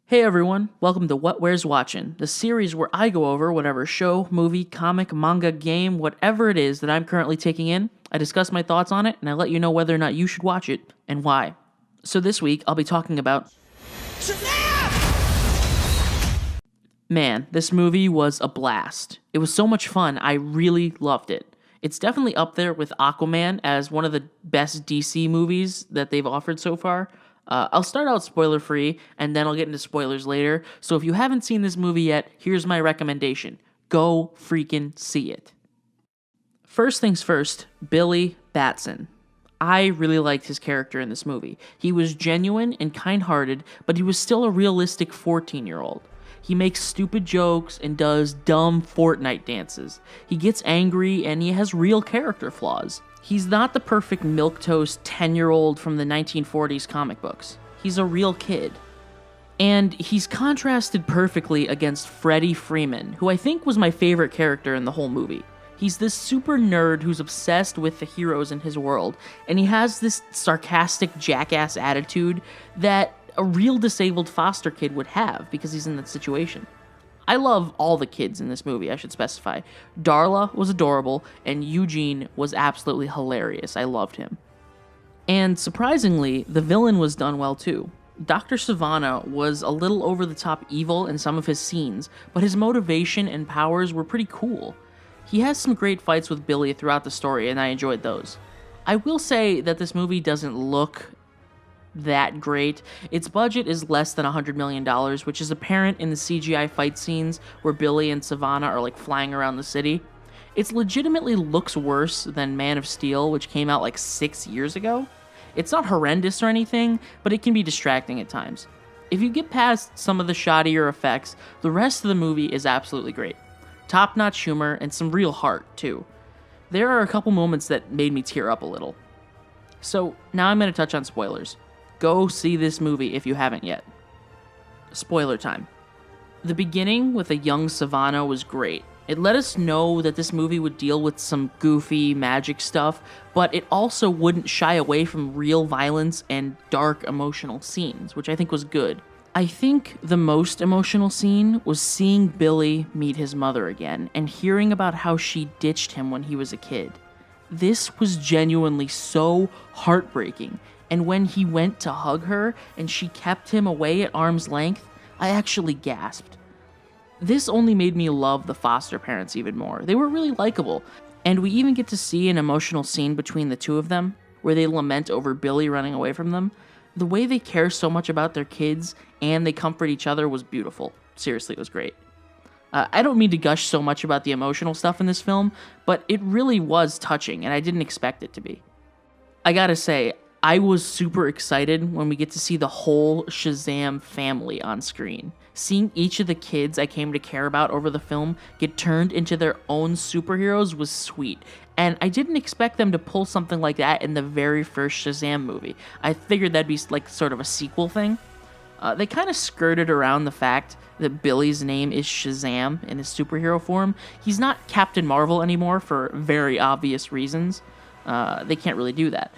Hey everyone, welcome to What Wears Watchin', the series where I go over whatever show, movie, comic, manga, game, whatever it is that I'm currently taking in. I discuss my thoughts on it, and I let you know whether or not you should watch it, and why. So this week, I'll be talking about SHAZAM! Man, this movie was a blast. It was so much fun, I really loved it. It's definitely up there with Aquaman as one of the best DC movies that they've offered so far. I'll start out spoiler free, and then I'll get into spoilers later. So if you haven't seen this movie yet, here's my recommendation. Go freaking see it. First things first, Billy Batson. I really liked his character in this movie. He was genuine and kind-hearted, but he was still a realistic 14-year-old. He makes stupid jokes and does dumb Fortnite dances. He gets angry and he has real character flaws. He's not the perfect milquetoast 10-year-old from the 1940s comic books. He's a real kid. And he's contrasted perfectly against Freddie Freeman, who I think was my favorite character in the whole movie. He's this super nerd who's obsessed with the heroes in his world, and he has this sarcastic jackass attitude that a real disabled foster kid would have because he's in that situation. I love all the kids in this movie, I should specify. Darla was adorable, and Eugene was absolutely hilarious. I loved him. And surprisingly, the villain was done well too. Dr. Savannah was a little over-the-top evil in some of his scenes, but his motivation and powers were pretty cool. He has some great fights with Billy throughout the story, and I enjoyed those. I will say that this movie doesn't look that great. Its budget is less than $100 million, which is apparent in the CGI fight scenes where Billy and Savannah are like flying around the city. It legitimately looks worse than Man of Steel, which came out like 6 years ago. It's not horrendous or anything, but it can be distracting at times. If you get past some of the shoddier effects, the rest of the movie is absolutely great. Top-notch humor and some real heart, too. There are a couple moments that made me tear up a little. So, now I'm going to touch on spoilers. Go see this movie if you haven't yet. Spoiler time. The beginning with a young Savannah was great. It let us know that this movie would deal with some goofy magic stuff, but it also wouldn't shy away from real violence and dark emotional scenes, which I think was good. I think the most emotional scene was seeing Billy meet his mother again and hearing about how she ditched him when he was a kid. This was genuinely so heartbreaking. And when he went to hug her and she kept him away at arm's length, I actually gasped. This only made me love the foster parents even more. They were really likable, and we even get to see an emotional scene between the two of them, where they lament over Billy running away from them. The way they care so much about their kids and they comfort each other was beautiful. Seriously, it was great. I don't mean to gush so much about the emotional stuff in this film, but it really was touching, and I didn't expect it to be. I gotta say, I was super excited when we get to see the whole SHAZAM family on screen. Seeing each of the kids I came to care about over the film get turned into their own superheroes was sweet, and I didn't expect them to pull something like that in the very first SHAZAM movie. I figured that'd be like sort of a sequel thing. They kind of skirted around the fact that Billy's name is Shazam in his superhero form. He's not Captain Marvel anymore for very obvious reasons. They can't really do that.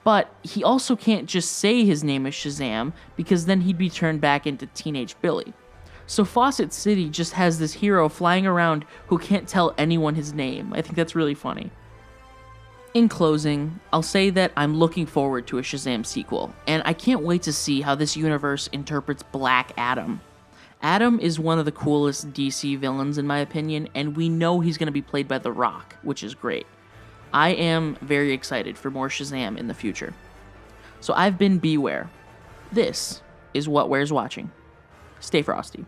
But he also can't just say his name is Shazam, because then he'd be turned back into Teenage Billy. So Fawcett City just has this hero flying around who can't tell anyone his name. I think that's really funny. In closing, I'll say that I'm looking forward to a Shazam sequel, and I can't wait to see how this universe interprets Black Adam. Adam is one of the coolest DC villains in my opinion, and we know he's going to be played by The Rock, which is great. I am very excited for more Shazam in the future. So I've been Beware. This is What Wears Watching. Stay frosty.